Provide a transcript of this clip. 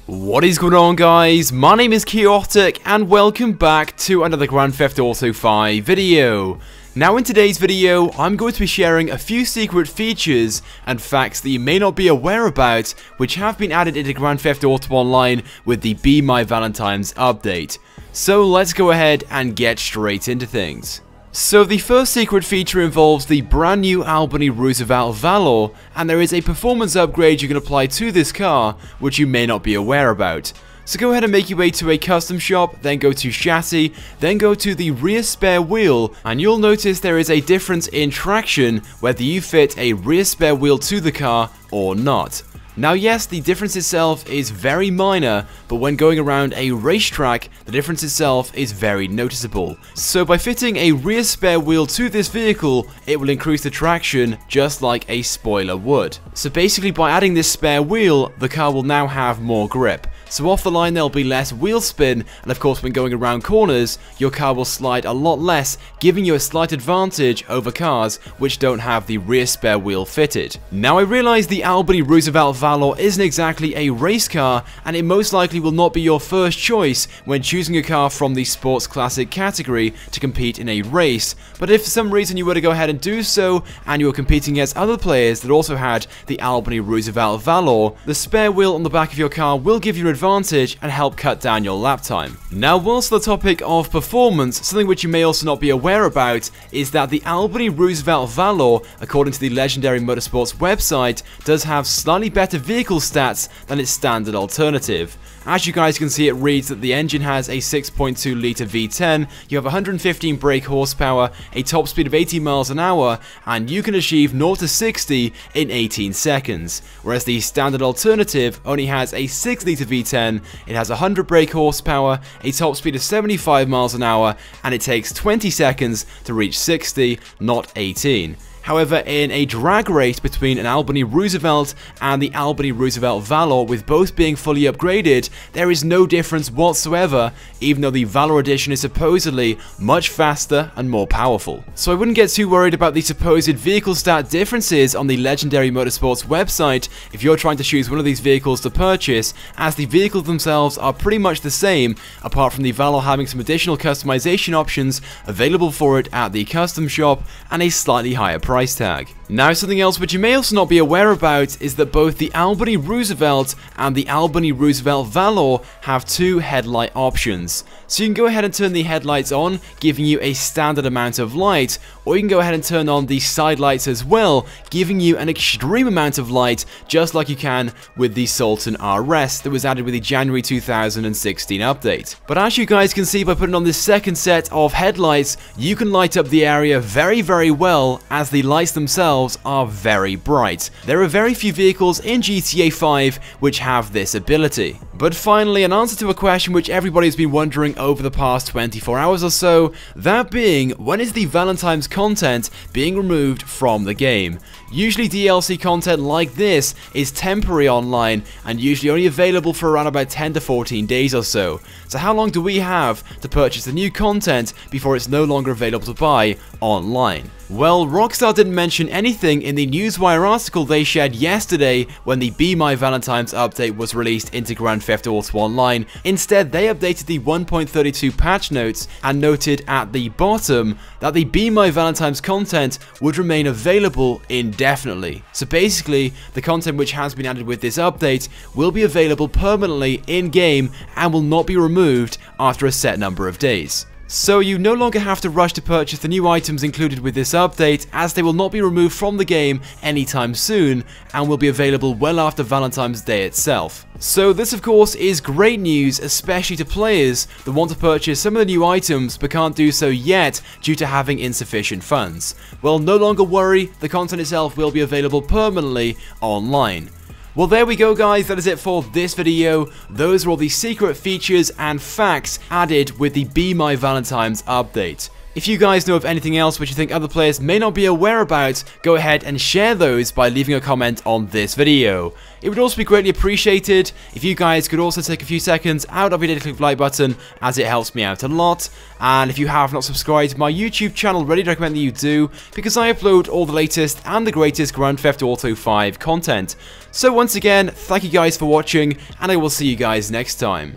What is going on, guys? My name is Chaotic and welcome back to another Grand Theft Auto 5 video. Now in today's video, I'm going to be sharing a few secret features and facts that you may not be aware about, which have been added into Grand Theft Auto Online with the Be My Valentines update. So let's go ahead and get straight into things. So the first secret feature involves the brand new Albany Roosevelt Valor, and there is a performance upgrade you can apply to this car, which you may not be aware about. So go ahead and make your way to a custom shop, then go to chassis, then go to the rear spare wheel, and you'll notice there is a difference in traction whether you fit a rear spare wheel to the car or not. Now yes, the difference itself is very minor, but when going around a racetrack, the difference itself is very noticeable. So by fitting a rear spare wheel to this vehicle, it will increase the traction just like a spoiler would. So basically by adding this spare wheel, the car will now have more grip. So off the line there'll be less wheel spin, and of course when going around corners, your car will slide a lot less, giving you a slight advantage over cars which don't have the rear spare wheel fitted. Now I realise the Albany Roosevelt Valor isn't exactly a race car, and it most likely will not be your first choice when choosing a car from the sports classic category to compete in a race, but if for some reason you were to go ahead and do so, and you were competing against other players that also had the Albany Roosevelt Valor, the spare wheel on the back of your car will give you an advantage and help cut down your lap time. Now whilst the topic of performance, something which you may also not be aware about is that the Albany Roosevelt Valor, according to the Legendary Motorsports website, does have slightly better vehicle stats than its standard alternative. As you guys can see, it reads that the engine has a 6.2 litre V10, you have 115 brake horsepower, a top speed of 80 miles an hour, and you can achieve 0 to 60 in 18 seconds. Whereas the standard alternative only has a 6 litre V10, it has 100 brake horsepower, a top speed of 75 miles an hour, and it takes 20 seconds to reach 60, not 18. However, in a drag race between an Albany Roosevelt and the Albany Roosevelt Valor, with both being fully upgraded, there is no difference whatsoever, even though the Valor edition is supposedly much faster and more powerful. So I wouldn't get too worried about the supposed vehicle stat differences on the Legendary Motorsports website if you're trying to choose one of these vehicles to purchase, as the vehicles themselves are pretty much the same, apart from the Valor having some additional customization options available for it at the custom shop and a slightly higher price tag. Now something else which you may also not be aware about is that both the Albany Roosevelt and the Albany Roosevelt Valor have two headlight options. So you can go ahead and turn the headlights on, giving you a standard amount of light, or you can go ahead and turn on the side lights as well, giving you an extreme amount of light, just like you can with the Sultan RS that was added with the January 2016 update. But as you guys can see by putting on this second set of headlights, you can light up the area very well, as the lights themselves are very bright. There are very few vehicles in GTA 5 which have this ability. But finally, an answer to a question which everybody's been wondering over the past 24 hours or so, that being, when is the Valentine's content being removed from the game? Usually DLC content like this is temporary online and usually only available for around about 10 to 14 days or so. So how long do we have to purchase the new content before it's no longer available to buy online? Well, Rockstar didn't mention anything in the Newswire article they shared yesterday when the Be My Valentines update was released into Grand Theft Auto Online. Instead, they updated the 1.32 patch notes and noted at the bottom that the Be My Valentines content would remain available indefinitely. So basically, the content which has been added with this update will be available permanently in-game and will not be removed after a set number of days. So you no longer have to rush to purchase the new items included with this update, as they will not be removed from the game anytime soon and will be available well after Valentine's Day itself. So this of course is great news, especially to players that want to purchase some of the new items but can't do so yet due to having insufficient funds. Well, no longer worry, the content itself will be available permanently online. Well, there we go, guys. That is it for this video. Those are all the secret features and facts added with the Be My Valentines update. If you guys know of anything else which you think other players may not be aware about, go ahead and share those by leaving a comment on this video. It would also be greatly appreciated if you guys could also take a few seconds out of your day to click the like button, as it helps me out a lot. And if you have not subscribed to my YouTube channel, really recommend that you do, because I upload all the latest and the greatest Grand Theft Auto 5 content. So once again, thank you guys for watching, and I will see you guys next time.